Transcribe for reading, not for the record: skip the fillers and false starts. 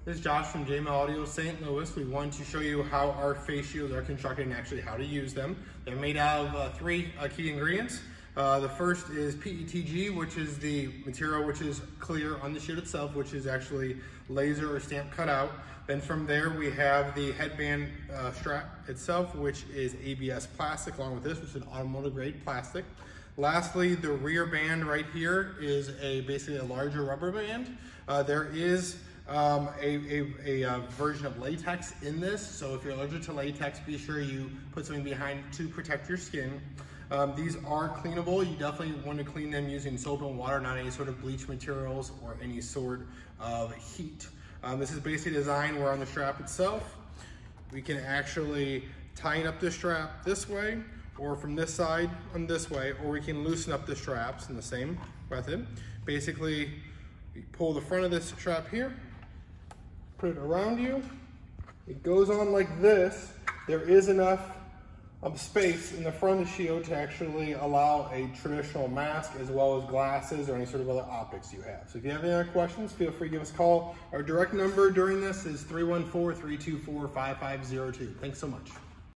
This is Josh from JML Audio of St. Louis. We wanted to show you how our face shields are constructed and actually how to use them. They're made out of three key ingredients. The first is PETG, which is the material which is clear on the shield itself, which is actually laser or stamp cut out. Then from there we have the headband strap itself, which is ABS plastic, along with this, which is an automotive grade plastic. Lastly, the rear band right here is basically a larger rubber band. There is a version of latex in this, so if you're allergic to latex, be sure you put something behind to protect your skin. These are cleanable. You definitely want to clean them using soap and water, not any sort of bleach materials or any sort of heat. This is basically designed where on the strap itself, we can actually tighten up the strap this way, or from this side on this way, or we can loosen up the straps in the same method. Basically, we pull the front of this strap here, put it around you. It goes on like this. There is enough space in the front of the shield to actually allow a traditional mask as well as glasses or any sort of other optics you have. So if you have any other questions, feel free to give us a call. Our direct number during this is 314-324-5502. Thanks so much.